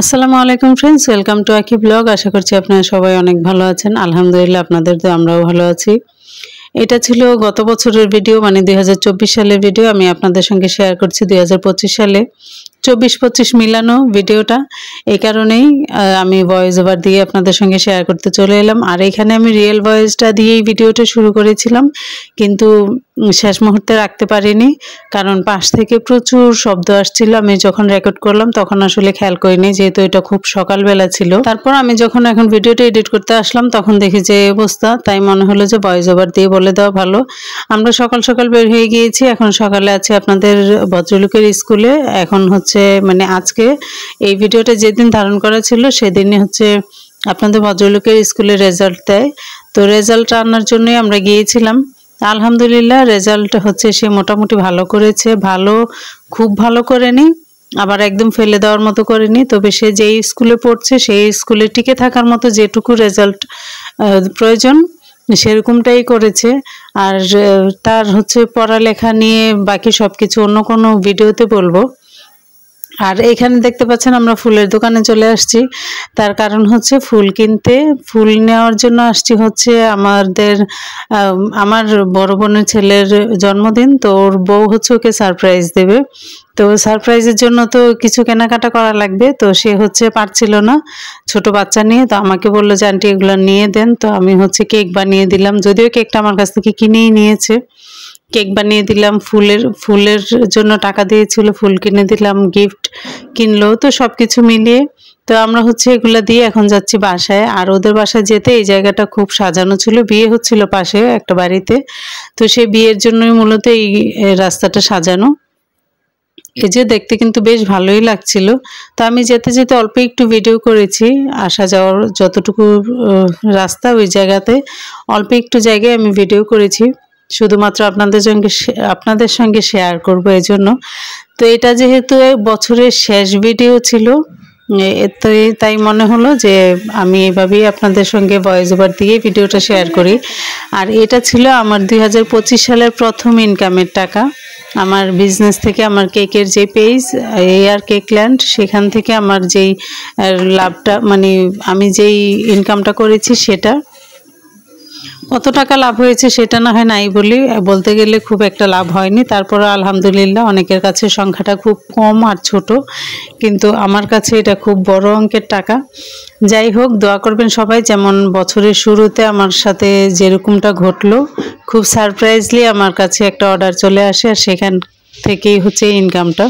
আসসালামু আলাইকুম friends, welcome to আকি ব্লগ। আশা করছি আপনারা সবাই অনেক ভালো আছেন। আলহামদুলিল্লাহ, আপনাদের তো আমরাও ভালো আছি। এটা ছিল গত বছরের ভিডিও, মানে 2024 সালের ভিডিও। আমি আপনাদের সঙ্গে শেয়ার করছি 2025 সালে 24-25 মিলানো ভিডিওটা। এই কারণেই আমি ভয়েস ওভার দিয়ে আপনাদের সঙ্গে শেয়ার করতে চলে এলাম। আর এখানে আমি রিয়েল ভয়েসটা দিয়েই ভিডিওটা শুরু করেছিলাম, কিন্তু শেষ মুহূর্তে রাখতে পারিনি, কারণ পাশ থেকে প্রচুর শব্দ আসছিল। আমি যখন রেকর্ড করলাম তখন আসলে খেয়াল করিনি, যেহেতু এটা খুব সকালবেলা ছিল। তারপর আমি যখন এখন ভিডিওটা এডিট করতে আসলাম তখন দেখি যে অবস্থা, তাই মনে হলো যে ভয়েস ওভার দিয়ে বলে দেওয়া ভালো। আমরা সকাল সকাল বের হয়ে গিয়েছি। এখন সকালে আছি আপনাদের ভদ্রলোকের স্কুলে। এখন হচ্ছে মানে আজকে এই ভিডিওটা যেদিন ধারণ করা ছিল সেদিনই হচ্ছে আপনাদের ভদ্রলোকের স্কুলে রেজাল্ট দেয়। তো রেজাল্ট আনার জন্যই আমরা গিয়েছিলাম। আলহামদুলিল্লাহ, রেজাল্ট হচ্ছে সে মোটামুটি ভালো করেছে। খুব ভালো করেনি, আবার একদম ফেলে দেওয়ার মতো করেনি। তবে সে যেই স্কুলে পড়ছে সেই স্কুলে টিকে থাকার মতো যেটুকু রেজাল্ট প্রয়োজন সেরকমটাই করেছে। আর তার হচ্ছে পড়ালেখা নিয়ে বাকি সব কিছু অন্য কোনো ভিডিওতে বলবো। আর এখানে দেখতে পাচ্ছেন আমরা ফুলের দোকানে চলে আসছি। তার কারণ হচ্ছে ফুল কিনতে, ফুল নেওয়ার জন্য আসছি। হচ্ছে আমার বড় বোনের ছেলের জন্মদিন, তো ওর বউ হচ্ছে ওকে সারপ্রাইজ দেবে। তো সারপ্রাইজের জন্য তো কিছু কেনাকাটা করা লাগবে। তো সে হচ্ছে পারছিল না ছোট বাচ্চা নিয়ে, তো আমাকে বললো যে আন্টি এগুলো নিয়ে দেন। তো আমি হচ্ছে কেক বানিয়ে দিলাম, যদিও কেকটা আমার কাছ থেকে কিনেই নিয়েছে। কেক বানিয়ে দিলাম, ফুলের জন্য টাকা দিয়েছিল, ফুল কিনে দিলাম, গিফট কিনলো। তো সব কিছু মিলিয়ে তো আমরা হচ্ছে এগুলা দিয়ে এখন যাচ্ছি বাসায়। আর ওদের বাসায় যেতে এই জায়গাটা খুব সাজানো ছিল, বিয়ে হচ্ছিল পাশে একটা বাড়িতে। তো সেই বিয়ের জন্যই মূলত এই রাস্তাটা সাজানো। এই যে দেখতে কিন্তু বেশ ভালোই লাগছিল। তো আমি যেতে যেতে অল্প একটু ভিডিও করেছি, আসা যাওয়ার যতটুকু রাস্তা ওই জায়গাতে অল্প একটু জায়গায় আমি ভিডিও করেছি, শুধুমাত্র আপনাদের সঙ্গে শেয়ার করব এই জন্য। তো এটা যেহেতু বছরের শেষ ভিডিও ছিল, তাই মনে হলো যে আমি এভাবেই আপনাদের সঙ্গে ভয়েস ওভার দিয়ে ভিডিওটা শেয়ার করি। আর এটা ছিল আমার 2025 সালের প্রথম ইনকামের টাকা। আমার বিজনেস থেকে, আমার কেকের যে পেজ AR কেক ল্যান্ড, সেখান থেকে আমার যেই লাভটা, মানে আমি যেই ইনকামটা করেছি সেটা। কত টাকা লাভ হয়েছে সেটা না হয় নাই বলি, বলতে গেলে খুব একটা লাভ হয়নি। তারপর আলহামদুলিল্লাহ, অনেকের কাছে সংখ্যাটা খুব কম আর ছোট, কিন্তু আমার কাছে এটা খুব বড় অঙ্কের টাকা। যাই হোক, দোয়া করবেন সবাই। যেমন বছরের শুরুতে আমার সাথে যেরকমটা ঘটলো, খুব সারপ্রাইজলি আমার কাছে একটা অর্ডার চলে আসে, আর সেখান থেকেই হচ্ছে ইনকামটা।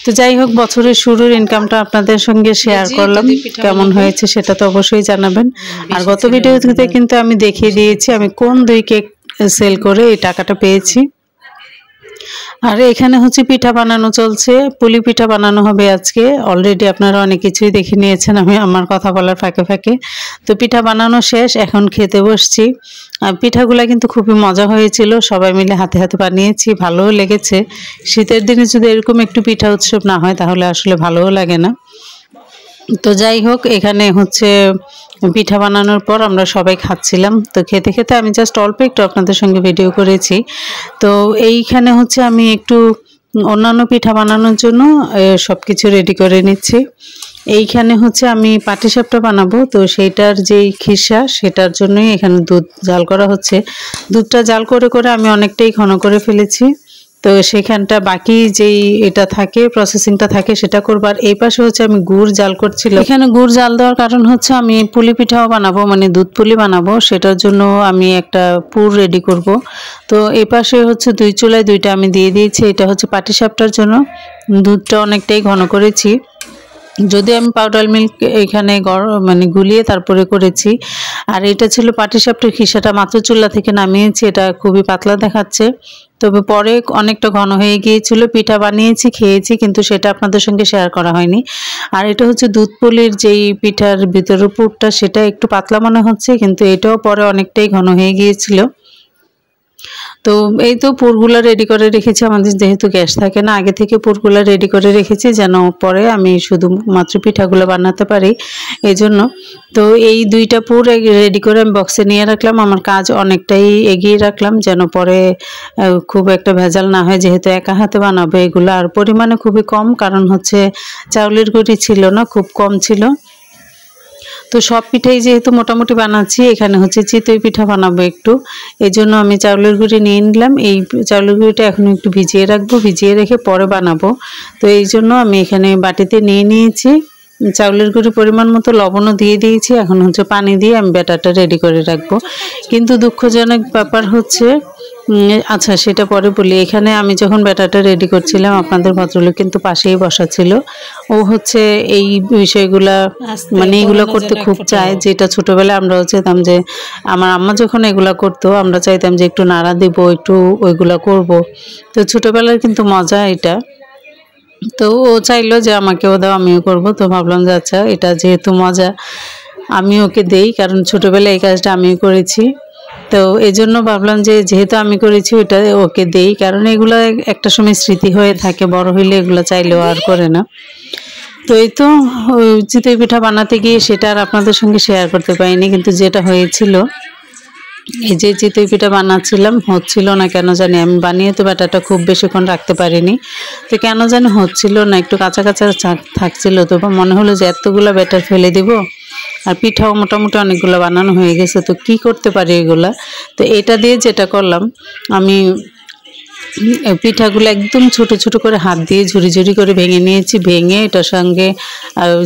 তো যাই হোক, বছরের শুরুর ইনকামটা আপনাদের সঙ্গে শেয়ার করলাম। কেমন হয়েছে সেটা তো অবশ্যই জানাবেন। আর গত ভিডিওতে কিন্তু আমি দেখিয়ে দিয়েছি আমি কোন 2 কেক সেল করে এই টাকাটা পেয়েছি। আর এখানে হচ্ছে পিঠা বানানো চলছে, পুলি পিঠা বানানো হবে আজকে। অলরেডি আপনারা অনেক কিছুই দেখে নিয়েছেন আমি আমার কথা বলার ফাঁকে ফাঁকে। তো পিঠা বানানো শেষ, এখন খেতে বসছি। আর পিঠাগুলা কিন্তু খুবই মজা হয়েছিল, সবাই মিলে হাতে হাতে বানিয়েছি, ভালোও লেগেছে। শীতের দিনে যদি এরকম একটু পিঠা উৎসব না হয় তাহলে আসলে ভালোও লাগে না। তো যাই হোক, এখানে হচ্ছে পিঠা বানানোর পর আমরা সবাই খাচ্ছিলাম। তো খেতে খেতে আমি জাস্ট অল্প একটু আপনাদের সঙ্গে ভিডিও করেছি। তো এইখানে হচ্ছে আমি একটু অন্যান্য পিঠা বানানোর জন্য সব কিছু রেডি করে নিচ্ছি। এইখানে হচ্ছে আমি পাটিসাপটা বানাবো, তো সেইটার যেই খিসা সেটার জন্যই এখানে দুধ জাল করা হচ্ছে। দুধটা জাল করে করে আমি অনেকটাই ঘন করে ফেলেছি। তো সেখানটা বাকি যেই এটা থাকে, প্রসেসিংটা থাকে, সেটা করবার। এই পাশে হচ্ছে আমি গুড় জাল করছিলাম। এখানে গুড় জাল দেওয়ার কারণ হচ্ছে আমি পুলি পিঠাও বানাবো, মানে দুধ পুলি বানাবো, সেটার জন্য আমি একটা পুর রেডি করব। তো এই পাশে হচ্ছে 2 চুলায় 2টা আমি দিয়ে দিয়েছি। এটা হচ্ছে পাটিসাপটার জন্য। দুধটা অনেকটাই ঘন করেছি, যদি আমি পাউডার মিল্ক এখানে মানে গুলিয়ে তারপরে করেছি। আর এটা ছিল পাটিসাপটার খিসাটা, মাত্র চুলা থেকে নামিয়েছি। এটা খুবই পাতলা দেখাচ্ছে, তবে পরে অনেকটা ঘন হয়ে গিয়েছিল। পিঠা বানিয়েছি, খেয়েছি, কিন্তু সেটা আপনাদের সঙ্গে শেয়ার করা হয়নি। আর এটা হচ্ছে দুধ পুলির যেই পিঠার ভিতরের পুরটা, সেটা একটু পাতলা মনে হচ্ছে, কিন্তু এটাও পরে অনেকটাই ঘন হয়ে গিয়েছিল। তো এই তো পুরগুলো রেডি করে রেখেছি, আমাদের যেহেতু গ্যাস থাকে না, আগে থেকে পুরগুলো রেডি করে রেখেছি যেন পরে আমি শুধুমাত্র পিঠাগুলো বানাতে পারি এই জন্য। তো এই 2টা পুর রেডি করে আমি বক্সে নিয়ে রাখলাম, আমার কাজ অনেকটাই এগিয়ে রাখলাম যেন পরে খুব একটা ভেজাল না হয়, যেহেতু একা হাতে বানাবো এগুলো। আর পরিমাণে খুবই কম, কারণ হচ্ছে চাউলের গুঁড়ি ছিল না, খুব কম ছিল। তো সব পিঠাই যেহেতু মোটামুটি বানাচ্ছি, এখানে হচ্ছে চিতই পিঠা বানাবো একটু, এই জন্য আমি চাউলের গুঁড়ি নিয়ে নিলাম। এই চাউলের গুঁড়িটা এখন একটু ভিজিয়ে রাখবো, ভিজিয়ে রেখে পরে বানাবো। তো এই জন্য আমি এখানে বাটিতে নিয়ে নিয়েছি চাউলের গুঁড়ি, পরিমাণ মতো লবণও দিয়ে দিয়েছি। এখন হচ্ছে পানি দিয়ে আমি ব্যাটারটা রেডি করে রাখবো। কিন্তু দুঃখজনক ব্যাপার হচ্ছে, আচ্ছা সেটা পরে বলি, এখানে আমি যখন ব্যাটারটা রেডি করছিলাম আপনাদের ভদ্রলোক কিন্তু পাশেই বসা ছিল। ও হচ্ছে এই বিষয়গুলা মানে এগুলো করতে খুব চায়, যেটা ছোটোবেলায় আমরাও চাইতাম যে আমার আম্মা যখন এগুলা করতো আমরা চাইতাম যে একটু নাড়া দিব, একটু ওইগুলা করব। তো ছোটোবেলার কিন্তু মজা এটা। তো ও চাইলো যে আমাকেও দাও, আমিও করব। তো ভাবলাম যে আচ্ছা এটা যেহেতু মজা আমি ওকে দেই, কারণ ছোটোবেলায় এই কাজটা আমিও করেছি। তো এই জন্য ভাবলাম যে যেহেতু আমি করেছি ওটা ওকে দেই, কারণ এগুলো একটা সময় স্মৃতি হয়ে থাকে, বড় হইলে এগুলো চাইলেও আর করে না। তো এই তো চিতই পিঠা বানাতে গিয়ে সেটা আর আপনাদের সঙ্গে শেয়ার করতে পারিনি, কিন্তু যেটা হয়েছিল, এই যে চিতই পিঠা বানাচ্ছিলাম হচ্ছিল না কেন জানি, আমি বানিয়ে তো ব্যাটারটা খুব বেশিক্ষণ রাখতে পারিনি। তো কেন জানি হচ্ছিল না, একটু কাঁচা কাঁচা থাকছিল। তো মনে হলো যে এতগুলো ব্যাটার ফেলে দিব, আর পিঠাও মোটামুটি অনেকগুলো বানানো হয়ে গেছে, তো কি করতে পারি এগুলা। তো এটা দিয়ে যেটা করলাম, আমি পিঠাগুলো একদম ছোট ছোট করে হাত দিয়ে ঝুরি ঝুরি করে ভেঙে নিয়েছি। ভেঙে এটার সঙ্গে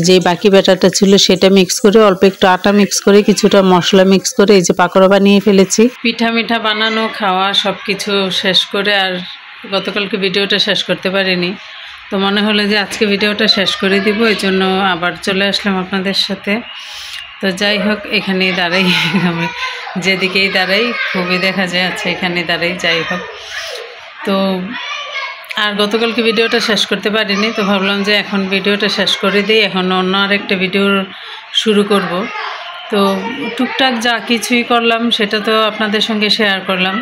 যে বাকি ব্যাটারটা ছিল সেটা মিক্স করে, অল্প একটু আটা মিক্স করে, কিছুটা মশলা মিক্স করে এই যে পাকোড়া বানিয়ে ফেলেছি। পিঠা মিঠা বানানো, খাওয়া সব কিছু শেষ করে আর গতকালকে ভিডিওটা শেষ করতে পারিনি। তো মনে হলো যে আজকে ভিডিওটা শেষ করে দিব, এই জন্য আবার চলে আসলাম আপনাদের সাথে। তো যাই হোক, এখানেই দাঁড়াই, আমি যেদিকেই দাঁড়াই খুবই দেখা যায়, আচ্ছা এখানে দাঁড়াই। যাই হোক, তো আর গতকালকে ভিডিওটা শেষ করতে পারিনি, তো ভাবলাম যে এখন ভিডিওটা শেষ করে দিই, এখন অন্য আরেকটা ভিডিও শুরু করব। তো টুকটাক যা কিছুই করলাম সেটা তো আপনাদের সঙ্গে শেয়ার করলাম।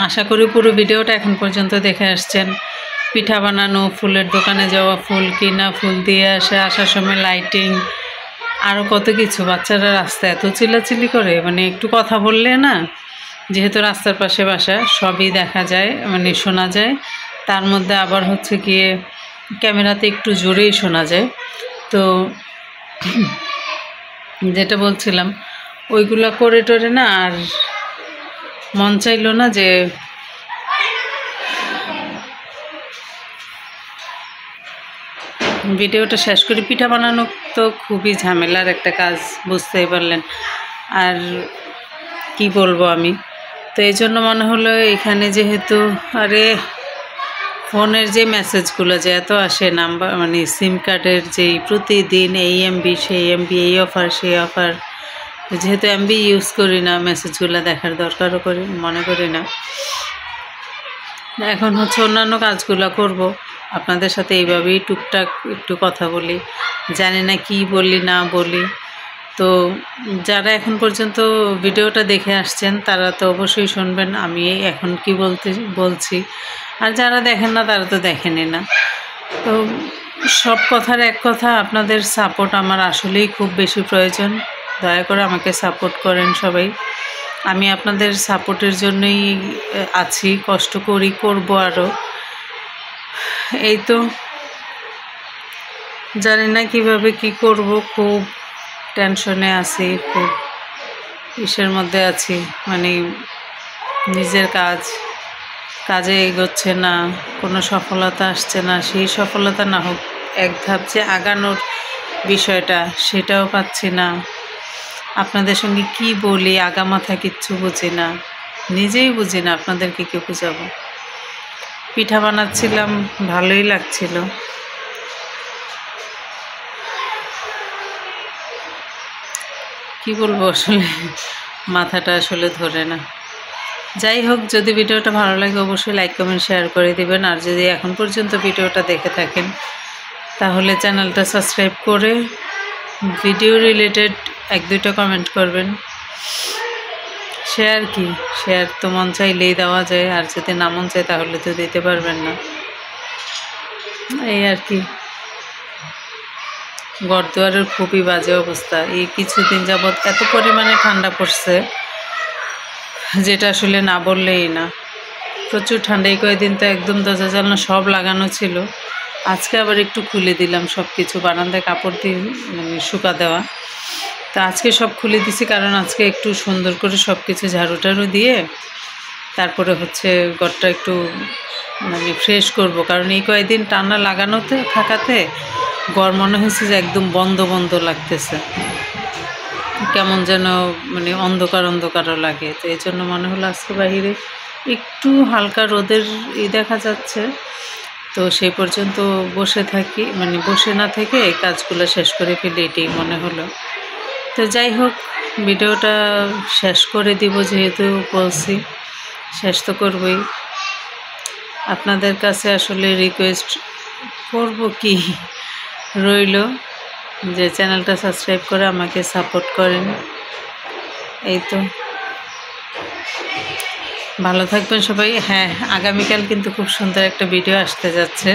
আশা করি পুরো ভিডিওটা এখন পর্যন্ত দেখে আসছেন। পিঠা বানানো, ফুলের দোকানে যাওয়া, ফুল কিনা, ফুল দিয়ে আসার সময় লাইটিং, আরও কত কিছু। বাচ্চারা রাস্তায় এত চিল্লাচিল্লি করে, মানে একটু কথা বললে না, যেহেতু রাস্তার পাশে বাসা, সবই দেখা যায়, মানে শোনা যায়। তার মধ্যে আবার হচ্ছে গিয়ে ক্যামেরাতে একটু জোরেই শোনা যায়। তো যেটা বলছিলাম, ওইগুলা করে টোরে না আর মন চাইলো না যে ভিডিওটা শেষ করি। পিঠা বানানো তো খুবই ঝামেলার একটা কাজ, বুঝতেই পারলেন। আর কি বলবো আমি, তো এই জন্য মনে হলো এখানে যেহেতু, আরে ফোনের যে মেসেজগুলো যে এত আসে, নাম্বার মানে সিম কার্ডের যেই প্রতিদিন এই এমবি সেই এমবি, এই অফার সেই অফার, যেহেতু এমবি ইউজ করি না, মেসেজগুলো দেখার দরকারও মনে করি না। এখন হচ্ছে অন্যান্য কাজগুলো করব, আপনাদের সাথে এইভাবেই টুকটাক একটু কথা বলি, জানি না কি বলি না বলি। তো যারা এখন পর্যন্ত ভিডিওটা দেখে আসছেন তারা তো অবশ্যই শুনবেন আমি এখন কি বলছি, আর যারা দেখেন না তারা তো দেখেনই না। তো সব কথার এক কথা, আপনাদের সাপোর্ট আমার আসলেই খুব বেশি প্রয়োজন। দয়া করে আমাকে সাপোর্ট করেন সবাই। আমি আপনাদের সাপোর্টের জন্যই আছি, কষ্ট করি, করব আরও। এই তো জানি না কিভাবে কি করব, খুব টেনশনে আছি, খুব ইসের মধ্যে আছি, মানে নিজের কাজে এগোচ্ছে না, কোনো সফলতা আসছে না। সেই সফলতা না হোক, এক ধাপ যে আগানোর বিষয়টা সেটাও পাচ্ছি না। আপনাদের সঙ্গে কি বলি, আগা মাথা কিচ্ছু বুঝি না, নিজেই বুঝি না, আপনাদেরকে কি বুঝাবো। পিঠা বানাচ্ছিলাম, ভালোই লাগছিল। কি বলবো, আসলে মাথাটা আসলে ধরে না। যাই হোক, যদি ভিডিওটা ভালো লাগে অবশ্যই লাইক কমেন্ট শেয়ার করে দিবেন। আর যদি এখন পর্যন্ত ভিডিওটা দেখে থাকেন তাহলে চ্যানেলটা সাবস্ক্রাইব করে ভিডিও রিলেটেড 1-2টা কমেন্ট করবেন। সে আর কি, সে আর তো মন চাইলেই দেওয়া যায়, আর যদি না মন চায় তাহলে তো দিতে পারবেন না, এই আর কি। ঘরদুয়ারের খুবই বাজে অবস্থা। এই কিছুদিন যাবৎ এত পরিমাণে ঠান্ডা পড়ছে যেটা আসলে না বললেই না। প্রচুর ঠান্ডা। এই কয়েকদিন তো একদম দরজা জানলা সব লাগানো ছিল, আজকে আবার একটু খুলে দিলাম সব কিছু, বারান্দায় কাপড় দিয়ে মানে শুকা দেওয়া। তা আজকে সব খুলে দিছি, কারণ আজকে একটু সুন্দর করে সব কিছু ঝাড়ু টাড়ু দিয়ে তারপরে হচ্ছে ঘরটা একটু মানে ফ্রেশ করব। কারণ এই কয়েকদিন টানা লাগানোতে থাকাতে ঘর মনে হয়েছে যে একদম বন্ধ বন্ধ লাগতেছে, কেমন যেন মানে অন্ধকার অন্ধকারও লাগে। তো এই জন্য মনে হলো আজকে বাহিরে একটু হালকা রোদের দেখা যাচ্ছে, তো সেই পর্যন্ত বসে থাকি, মানে বসে না থেকে এই কাজগুলো শেষ করে ফেলে, এটাই মনে হলো। তো যাই হোক, ভিডিওটা শেষ করে দিব, যেহেতু বলছি শেষ তো করবই। আপনাদের কাছে আসলে রিকোয়েস্ট করব কি রইল যে চ্যানেলটা সাবস্ক্রাইব করে আমাকে সাপোর্ট করেন। এই তো, ভালো থাকবেন সবাই। হ্যাঁ, আগামীকাল কিন্তু খুব সুন্দর একটা ভিডিও আসতে যাচ্ছে,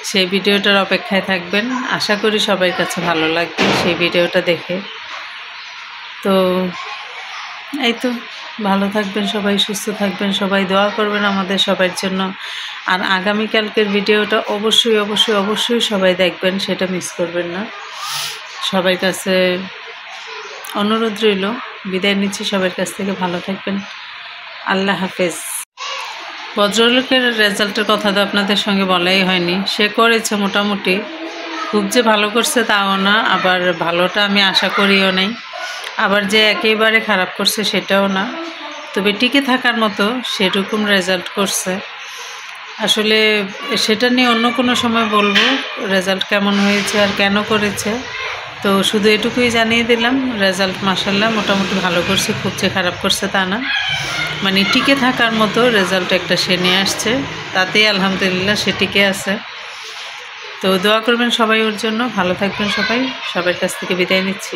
সেই ভিডিওটার অপেক্ষায় থাকবেন। আশা করি সবার কাছে ভালো লাগবে সেই ভিডিওটা দেখে। তো এই তো, ভালো থাকবেন সবাই, সুস্থ থাকবেন সবাই, দোয়া করবেন আমাদের সবার জন্য। আর আগামীকালকের ভিডিওটা অবশ্যই অবশ্যই অবশ্যই সবাই দেখবেন, সেটা মিস করবেন না। সবার কাছে অনুরোধ রইল। বিদায় নিচ্ছি সবার কাছ থেকে, ভালো থাকবেন, আল্লাহ হাফেজ। ভদ্রলোকের রেজাল্টের কথা তো আপনাদের সঙ্গে বলাই হয়নি। সে করেছে মোটামুটি, খুব যে ভালো করছে তাও না, আবার ভালোটা আমি আশা করিও নাই, আবার যে একেবারে খারাপ করছে সেটাও না, তবে টিকে থাকার মতো সেরকম রেজাল্ট করছে। আসলে সেটা নিয়ে অন্য কোনো সময় বলবো রেজাল্ট কেমন হয়েছে আর কেন করেছে। তো শুধু এটুকুই জানিয়ে দিলাম, রেজাল্ট মাশাআল্লাহ মোটামুটি ভালো করছে, খুব যে খারাপ করছে তা না, মানে টিকে থাকার মতো রেজাল্ট একটা সে নিয়ে আসছে, তাতেই আলহামদুলিল্লাহ সে টিকে আছে। তো দোয়া করবেন সবাই ওর জন্য, ভালো থাকবেন সবাই, সবার কাছ থেকে বিদায় নিচ্ছি।